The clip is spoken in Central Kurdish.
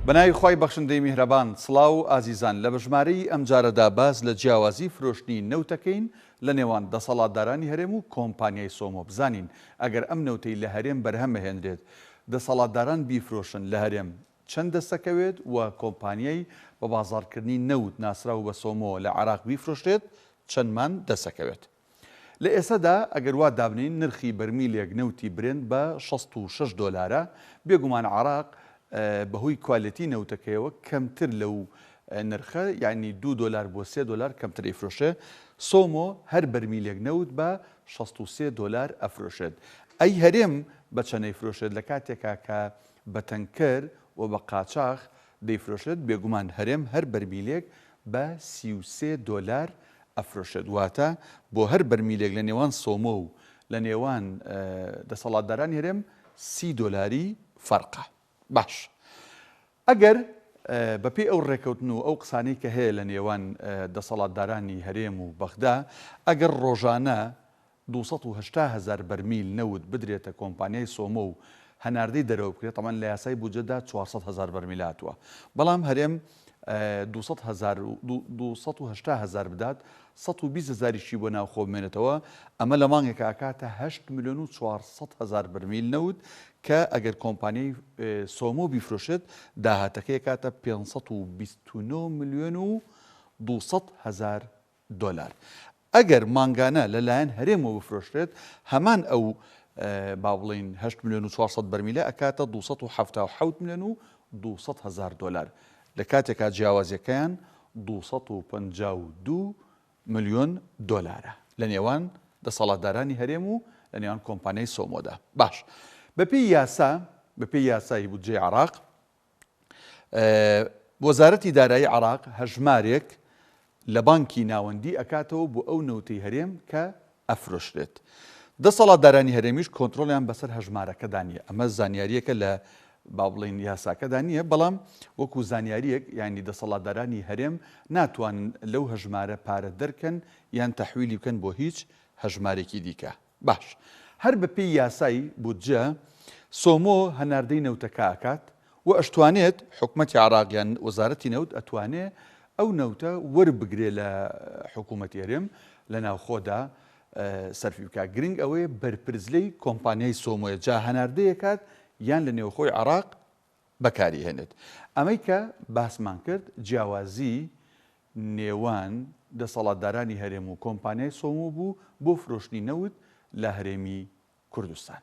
بەناوی خی بەخشندەی میهرەبان سڵاو و ئازیزان لە بژمارەی ئەم جارەدا باز لە جیاوازی فرۆشتنی نەوتەکەین لە نێوان دەسەڵاتدارانی هەرێم و کۆمپانیای سۆمۆ. بزانین ئەگەر ئەم نەوتەی لە هەرێم بەرهەمەهێنرێت دەسەڵاتداران بیفرۆشن لە هەرێم چەند دەستەکەوێت و کۆمپانیای بە بازاڕکردنی نەوت ناسراو بە سۆمۆ لە عێراق بیفرۆشتێت چەندمان دەستەکەوێت. لە ئێسەدا ئەگەر وا دابنین نرخی بەرمیلێک نەوتی برێن بە 66 دۆلارە بێگومان عێراق بەهۆی کوالیتی نەوتەکەیەوە کەمتر لەو نرخە یعنی 2 دلار بۆ 3 دلار کەمتر ئەیفرۆشێ. سۆمۆ هەر بەرمیلێک نەوت بە 63 دلار ئەفرۆشێت. ئەی هەرێم بە چەند ئەیفرۆشێت لە کاتێکا کە بە تەنکەر و بە قاچاق دەیفرۆشێت بێگومان هەرێم هەر بەرمیلێک بە 33 دلار ئەفرۆشێت. واتە بۆ هەر بەرمیلێک لە نێوان سۆمۆ و لە نێوان دەسەڵاتدارانی هەرێم 30 دلاری فەرقە. باش ئەگەر بەپێی ئەو ڕێکەوتن و ئەو قسانەی کە هەیە لە نێوان دەسەڵاتدارانی هەرێم و بەغدا ئەگەر ڕۆژانە 280,000 بەرمیل نەوت بدرێتە کۆمپانیای سۆمۆ و هەناردەی دەرەوە بکرێت تەمان لە یاسای بودجەدا 400,000 بەرمیل هاتووە، بەڵام هەرێم 280,000 بدات 120,000 بۆ ناوخۆ بمێنێتەوە. ئەمە لە مانگێکە ئاکاتە 8,400,000 بەرمیل نەوت کە ئەگەر کۆمپانیای سۆمۆ بیفرۆشێت داهاتەکەی کاتە 529,200,000 دلار. ئەگەر مانگانە لەلایەن هەرێمەوە بفرۆشرێت هەمان ئەو با بڵین 8,400,000 بەرمیلە ئەکاتە 277,200,000 دلار. لە کاتێکا جیاوازیەکەیان 252 ملیۆن دلارە لە نێوان دەسەڵاتدارانی هەرێم و لە نێوان کۆمپانیای سۆمۆدا. باش بەپێی یاسای بودجێی عێراق وەزارەتی دارایی عێراق هەژمارێک لە بانکی ناوەندی ئەکاتەوە بۆ ئەو نەوتەی هەرێم کە ئەفرۆشرێت. دەسەڵاتدارانی هەرێمیش کۆنتترۆلیان بەسەر هەژمارەکەدا نیە. ئەمە زانیاریەکە لە با بڵین یاساکەدا نییە، بەڵام وەکو زانیاریەک یعنی دەسەڵاتدارانی هەرێم ناتوانن لەو هەژمارە پارە دەرکەن یان تەحویلی بکەن بۆ هیچ هەژمارێکی دیکە. باش هەر بەپێی یاسای بودجە سۆمۆ هەناردەی نەوتەکە ئاکات و ئەشتوانێت حکوومەتی عێراقیان وەزارەتی نەوت ئەتوانێت ئەو نەوتە وەربگرێ لە حکوومەتی هەرێم لە ناوخۆدا سەرفی بکە. گرنگ ئەوەیە بەرپرزلەی کۆمپانیای سۆمۆیە جا هەناردەیەکات یان لە نێوخۆی عێراق بەکاری هێنێت. ئەمەی کە باسمان کرد جیاوازی نێوان دەسەڵاتدارانی هەرێم و کۆمپانیای سۆمۆ بوو بۆ فرۆشتنی نەوت لە هەرێمی کوردستان.